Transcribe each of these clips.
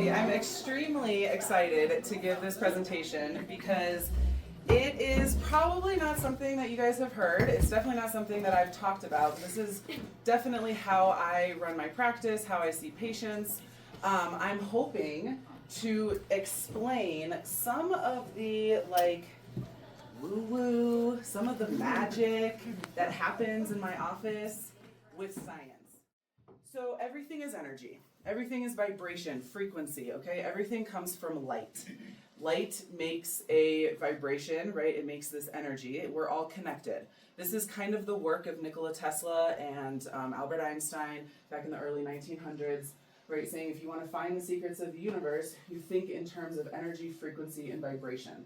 I'm extremely excited to give this presentation because it is probably not something that you guys have heard. It's definitely not something that I've talked about. This is definitely how I run my practice, how I see patients. I'm hoping to explain some of the woo-woo, some of the magic that happens in my office with science. So everything is energy. Everything is vibration, frequency, okay? Everything comes from light. Light makes a vibration, right? It makes this energy. We're all connected. This is kind of the work of Nikola Tesla and Albert Einstein back in the early 1900s, right? Saying if you want to find the secrets of the universe, you think in terms of energy, frequency, and vibration.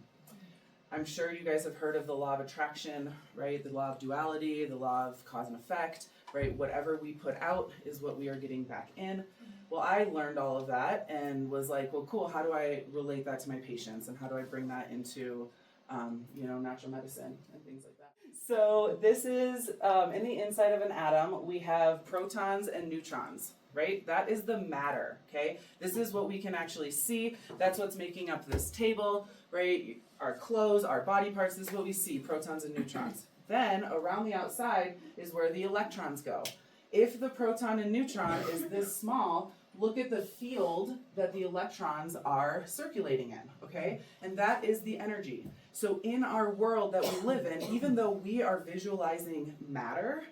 I'm sure you guys have heard of the law of attraction, right? The law of duality, the law of cause and effect, right? Whatever we put out is what we are getting back in. Well, I learned all of that and was like, well, cool, how do I relate that to my patients and how do I bring that into, natural medicine and things like that? So this is, in the inside of an atom, we have protons and neutrons, right? That is the matter, okay? This is what we can actually see. That's what's making up this table, right? Our clothes, our body parts, this is what we see, protons and neutrons. Then around the outside is where the electrons go. If the proton and neutron is this small, look at the field that the electrons are circulating in, okay? And that is the energy. So in our world that we live in, even though we are visualizing matter,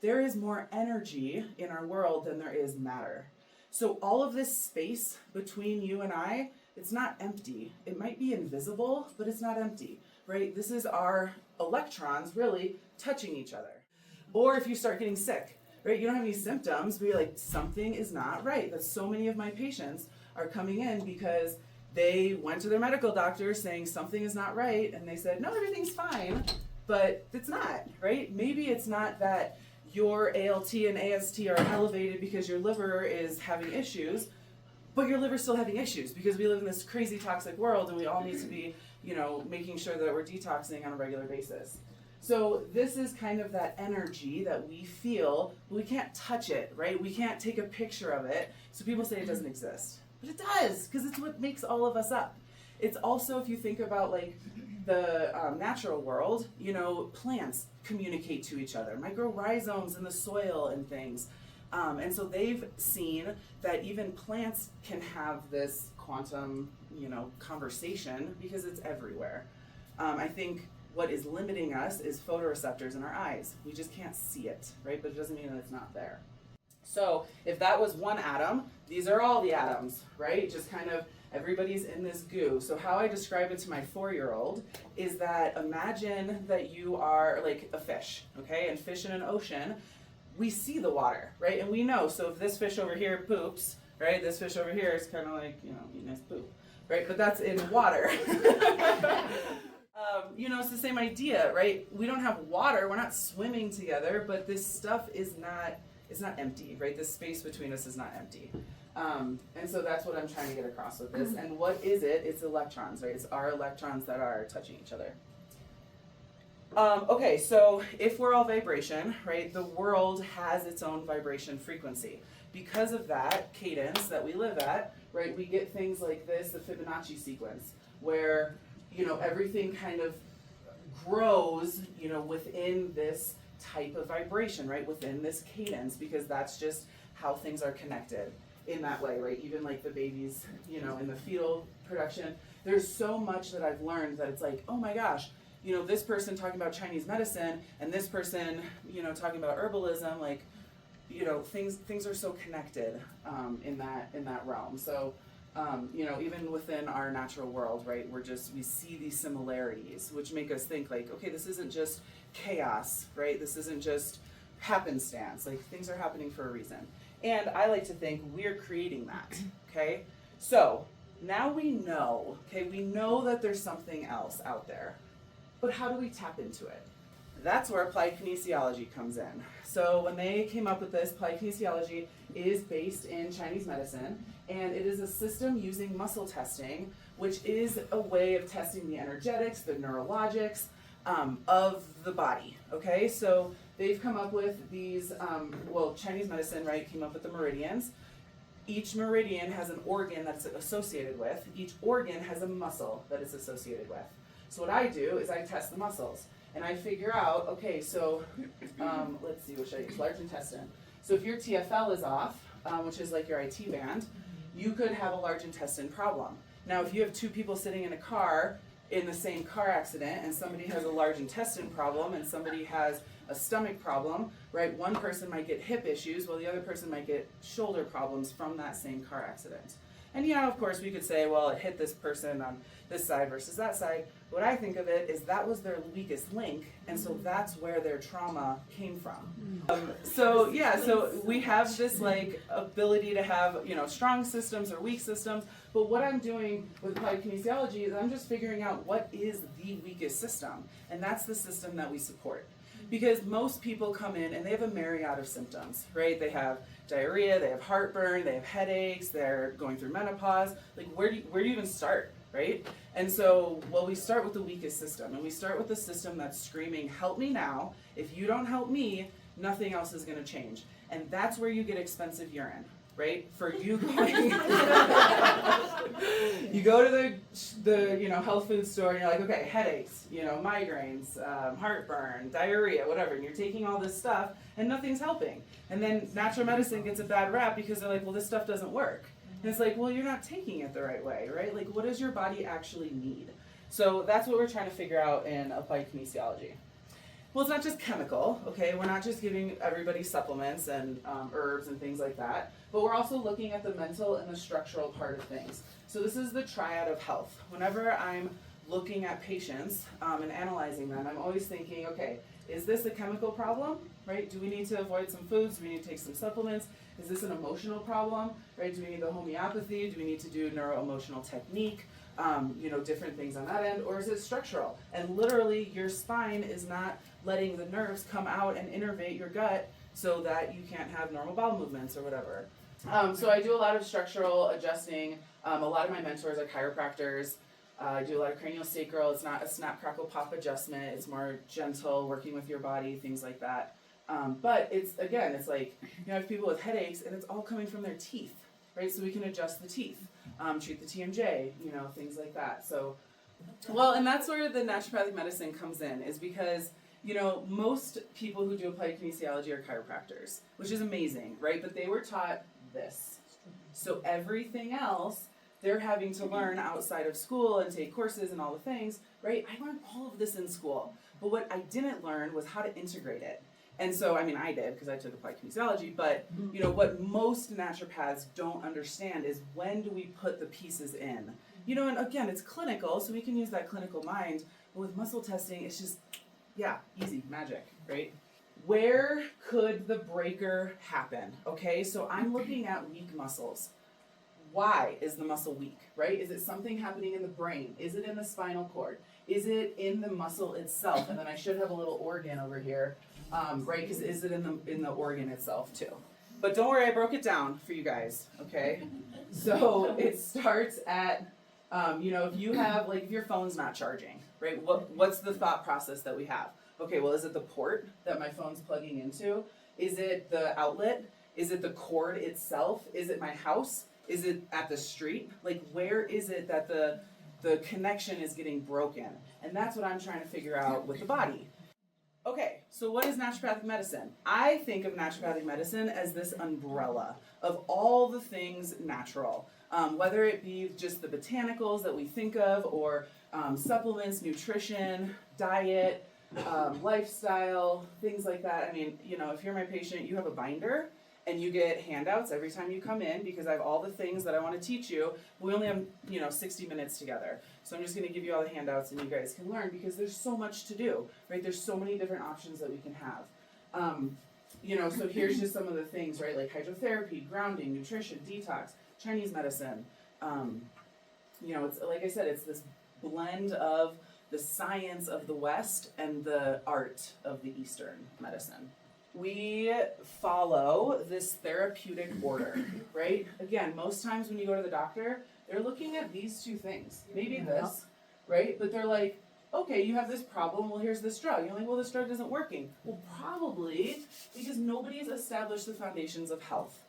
there is more energy in our world than there is matter. So all of this space between you and I, it's not empty. It might be invisible, but it's not empty, right? This is our electrons really touching each other. Or if you start getting sick, right? You don't have any symptoms, but you're like, something is not right. That's so many of my patients are coming in because they went to their medical doctor saying something is not right, and they said, no, everything's fine, but it's not, right? Maybe it's not that your ALT and AST are elevated because your liver is having issues, but your liver's still having issues because we live in this crazy toxic world and we all need to be, making sure that we're detoxing on a regular basis. So this is kind of that energy that we feel, but we can't touch it, right? We can't take a picture of it. So people say it doesn't exist, but it does, because it's what makes all of us up. It's also, if you think about the natural world, plants communicate to each other, mycorrhizomes in the soil and things. And so they've seen that even plants can have this quantum, conversation because it's everywhere. I think what is limiting us is photoreceptors in our eyes. We just can't see it, right? But it doesn't mean that it's not there. So if that was one atom, these are all the atoms, right? Just kind of everybody's in this goo. So how I describe it to my 4-year-old is that imagine that you are like a fish, okay? And fish in an ocean, we see the water, right? And we know, so if this fish over here poops, right? This fish over here is kind of like, eating his poop, right? But that's in water. It's the same idea, right? We don't have water, we're not swimming together, but this stuff is not empty, right? This space between us is not empty. And so that's what I'm trying to get across with this. And what is it? It's electrons, right? It's our electrons that are touching each other. Okay, so if we're all vibration, right, the world has its own vibration frequency. Because of that cadence that we live at, right, we get things like this, the Fibonacci sequence, where, everything kind of grows, within this type of vibration, right, within this cadence, because that's just how things are connected in that way, right? Even like the babies, in the fetal production, there's so much that I've learned that it's like, oh my gosh, this person talking about Chinese medicine and this person, talking about herbalism, things are so connected in that realm. So, even within our natural world, right, we see these similarities, which make us think like, okay, this isn't just chaos, right? This isn't just happenstance. Like, things are happening for a reason. And I like to think we're creating that, okay? So now we know that there's something else out there. But how do we tap into it? That's where applied kinesiology comes in. So when they came up with this, applied kinesiology is based in Chinese medicine, and it is a system using muscle testing, which is a way of testing the energetics, the neurologics of the body, okay? So they've come up with these, Chinese medicine, right, came up with the meridians, Each meridian has an organ that's associated with. Each organ has a muscle that it's associated with. So what I do is I test the muscles. And I figure out, okay, so let's see, what should I use? Large intestine. So if your TFL is off, which is like your IT band, you could have a large intestine problem. Now, if you have two people sitting in a car in the same car accident and somebody has a large intestine problem and somebody has a stomach problem, right? One person might get hip issues while the other person might get shoulder problems from that same car accident. And yeah, of course, we could say, well, it hit this person on this side versus that side. What I think of it is that was their weakest link, and so that's where their trauma came from. So we have this like ability to have, you know, strong systems or weak systems, but what I'm doing with applied kinesiology is I'm just figuring out what is the weakest system, and that's the system that we support. Because most people come in and they have a myriad of symptoms, right? They have diarrhea, they have heartburn, they have headaches, they're going through menopause. Like, where do you even start, right? And so, well, we start with the weakest system, and we start with the system that's screaming, help me now. If you don't help me, nothing else is going to change. And that's where you get expensive urine, right? For you going, you go to the health food store and you're like, okay, headaches, migraines, heartburn, diarrhea, whatever, and you're taking all this stuff and nothing's helping. And then natural medicine gets a bad rap because they're like, well, this stuff doesn't work. And it's like, well, you're not taking it the right way, right? Like, what does your body actually need? So that's what we're trying to figure out in applied kinesiology. Well, it's not just chemical, okay? We're not just giving everybody supplements and herbs and things like that, but we're also looking at the mental and the structural part of things. So this is the triad of health. Whenever I'm looking at patients and analyzing them, I'm always thinking, okay, is this a chemical problem, right? Do we need to avoid some foods? Do we need to take some supplements? Is this an emotional problem, right? Do we need the homeopathy? Do we need to do neuro-emotional technique? Different things on that end, or is it structural? And literally, your spine is not letting the nerves come out and innervate your gut so that you can't have normal bowel movements or whatever. So I do a lot of structural adjusting. A lot of my mentors are chiropractors. I do a lot of craniosacral. It's not a snap, crackle, pop adjustment. It's more gentle, working with your body, things like that. But it's like, I have people with headaches, and it's all coming from their teeth, right? So we can adjust the teeth, treat the TMJ, things like that. So, well, and that's where the naturopathic medicine comes in, is because, most people who do applied kinesiology are chiropractors, which is amazing, right? But they were taught this. So everything else, they're having to learn outside of school and take courses and all the things, right? I learned all of this in school. But what I didn't learn was how to integrate it. And so, I did, because I took applied kinesiology, but, what most naturopaths don't understand is, when do we put the pieces in? And again, it's clinical, so we can use that clinical mind, but with muscle testing, it's just, easy, magic, right? Where could the breaker happen? Okay, so I'm looking at weak muscles. Why is the muscle weak, right? Is it something happening in the brain? Is it in the spinal cord? Is it in the muscle itself? And then I should have a little organ over here. Right, because is it in the organ itself too? But don't worry, I broke it down for you guys, okay? So it starts at, if you have, if your phone's not charging, right? What's the thought process that we have? Okay, well, is it the port that my phone's plugging into? Is it the outlet? Is it the cord itself? Is it my house? Is it at the street? Where is it that the connection is getting broken? And that's what I'm trying to figure out with the body. Okay, so what is naturopathic medicine? I think of naturopathic medicine as this umbrella of all the things natural, whether it be just the botanicals that we think of, or supplements, nutrition, diet, lifestyle, things like that. If you're my patient, you have a binder, and you get handouts every time you come in, because I have all the things that I want to teach you. We only have, 60 minutes together. So I'm just going to give you all the handouts and you guys can learn, because there's so much to do, right? There's so many different options that we can have. So here's just some of the things, right? Like hydrotherapy, grounding, nutrition, detox, Chinese medicine. It's, like I said, it's this blend of the science of the West and the art of the Eastern medicine. We follow this therapeutic order, right? Again, most times when you go to the doctor, they're looking at these two things, maybe this, right? But they're like, okay, you have this problem, well, here's this drug. You're like, well, this drug isn't working. Well, probably because nobody's established the foundations of health.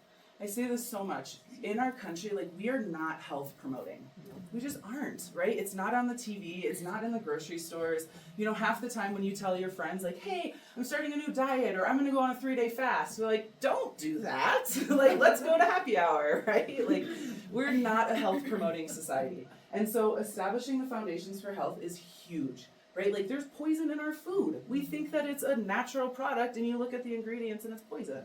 I say this so much. In our country, like, we are not health promoting. We just aren't, right? It's not on the TV. It's not in the grocery stores. You know, half the time when you tell your friends, like, hey, I'm starting a new diet, or I'm going to go on a 3-day fast, they're like, don't do that. Like, let's go to happy hour, right? Like, we're not a health promoting society. And so establishing the foundations for health is huge, right? Like, there's poison in our food. We think that it's a natural product, and you look at the ingredients and it's poison.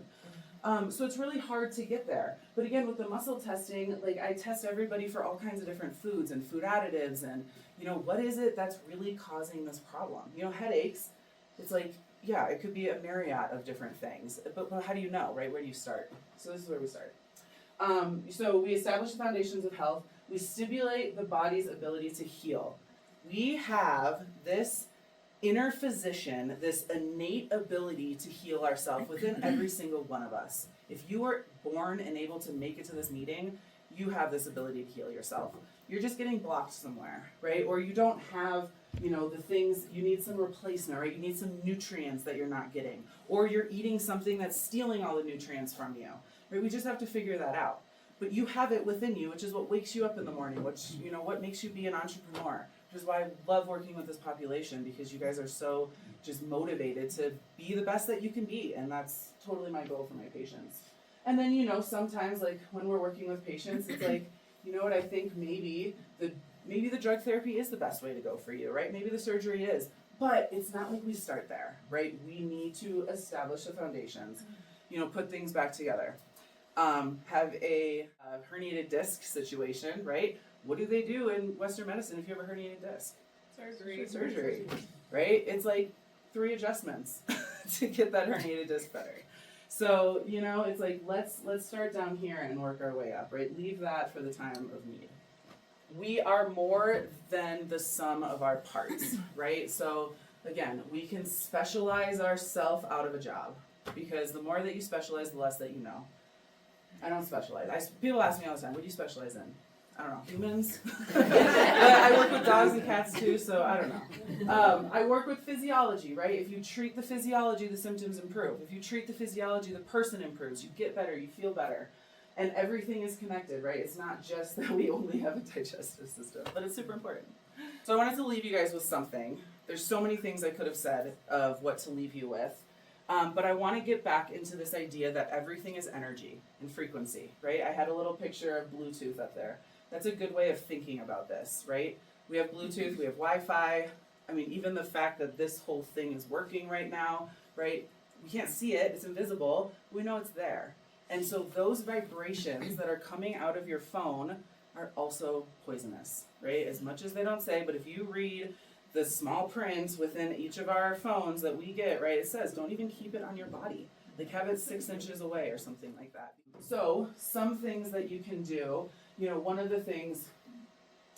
So it's really hard to get there. But again, with the muscle testing, like, I test everybody for all kinds of different foods and food additives and, you know, what is it that's really causing this problem? You know, headaches, it's like, yeah, it could be a myriad of different things. But how do you know, right? Where do you start? So this is where we start. So we establish the foundations of health. We stimulate the body's ability to heal. We have this inner physician, this innate ability to heal ourselves within every single one of us. If you are born and able to make it to this meeting, you have this ability to heal yourself. You're just getting blocked somewhere, right? Or you don't have, you know, the things, you need some replacement, right? You need some nutrients that you're not getting. Or you're eating something that's stealing all the nutrients from you, right? We just have to figure that out. But you have it within you, which is what wakes you up in the morning, which, you know, what makes you be an entrepreneur. Which is why I love working with this population, because you guys are so just motivated to be the best that you can be, and that's totally my goal for my patients. And then, you know, sometimes, like, when we're working with patients, it's like, you know what, I think maybe the drug therapy is the best way to go for you, right? Maybe the surgery is, but it's not like we start there, right? We need to establish the foundations, you know, put things back together. Have a herniated disc situation, right? What do they do in Western medicine if you have a herniated disc? Surgery, right? It's like 3 adjustments to get that herniated disc better. So, you know, it's like, let's start down here and work our way up, right? Leave that for the time of need. We are more than the sum of our parts, right? So, again, we can specialize ourselves out of a job, because the more that you specialize, the less that you know. I don't specialize. People ask me all the time, what do you specialize in? I don't know, humans? I work with dogs and cats too, so I don't know. I work with physiology, right? If you treat the physiology, the symptoms improve. If you treat the physiology, the person improves. You get better, you feel better. And everything is connected, right? It's not just that we only have a digestive system, but it's super important. So I wanted to leave you guys with something. There's so many things I could have said of what to leave you with. But I want to get back into this idea that everything is energy and frequency, right? I had a little picture of Bluetooth up there. That's a good way of thinking about this, right? We have Bluetooth, we have Wi-Fi. I mean, even the fact that this whole thing is working right now, right? We can't see it, it's invisible. We know it's there. And so those vibrations that are coming out of your phone are also poisonous, right? As much as they don't say, but if you read the small print within each of our phones that we get, right, it says don't even keep it on your body. Like, have it 6 inches away or something like that. So some things that you can do, you know, one of the things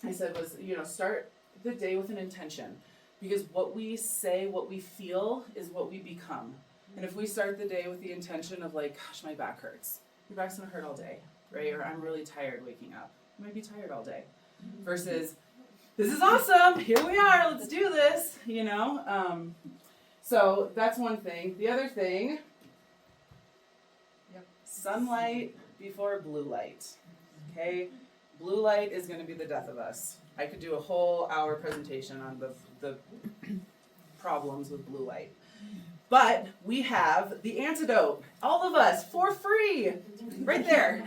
I said was, you know, start the day with an intention, because what we say, what we feel is what we become. And if we start the day with the intention of, like, gosh, my back hurts, your back's gonna hurt all day, right? Or I'm really tired waking up. You might be tired all day. Versus, this is awesome, here we are, let's do this, you know? So that's one thing. The other thing, sunlight before blue light, okay? Blue light is going to be the death of us. I could do a whole hour presentation on the problems with blue light. But we have the antidote, all of us, for free, right there.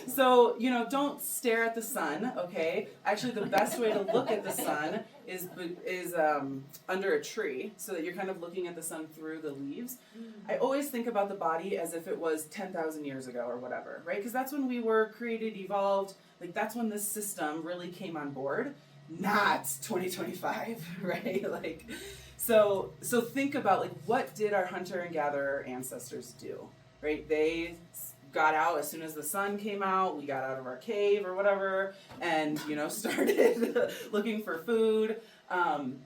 So, you know, don't stare at the sun, okay? Actually, the best way to look at the sun is under a tree, so that you're kind of looking at the sun through the leaves. I always think about the body as if it was 10,000 years ago or whatever, right? Because that's when we were created, evolved. Like, that's when this system really came on board, not 2025, right? Like, so think about, like, what did our hunter and gatherer ancestors do, right? They got out as soon as the sun came out. We got out of our cave or whatever, and, you know, started looking for food.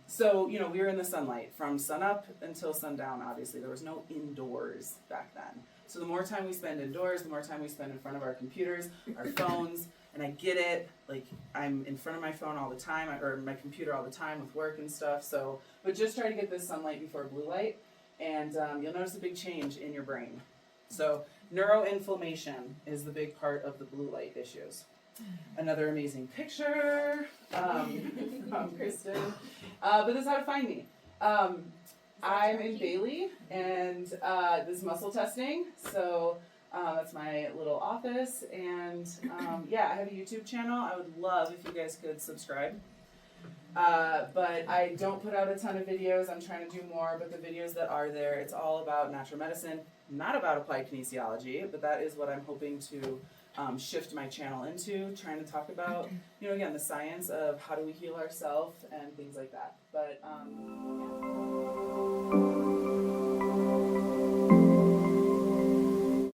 So, you know, we were in the sunlight from sun up until sundown. Obviously, there was no indoors back then. So the more time we spend indoors, the more time we spend in front of our computers, our phones. And I get it, like, I'm in front of my phone all the time, or my computer all the time with work and stuff, so, but just try to get this sunlight before blue light, and you'll notice a big change in your brain. So neuroinflammation is the big part of the blue light issues. Another amazing picture from Kristen. But this is how to find me. I'm in Bailey, and this is muscle testing. So that's my little office. And yeah, I have a YouTube channel. I would love if you guys could subscribe. But I don't put out a ton of videos. I'm trying to do more, but the videos that are there, it's all about natural medicine, not about applied kinesiology, but that is what I'm hoping to shift my channel into, trying to talk about, you know, again, the science of how do we heal ourselves and things like that. But, yeah.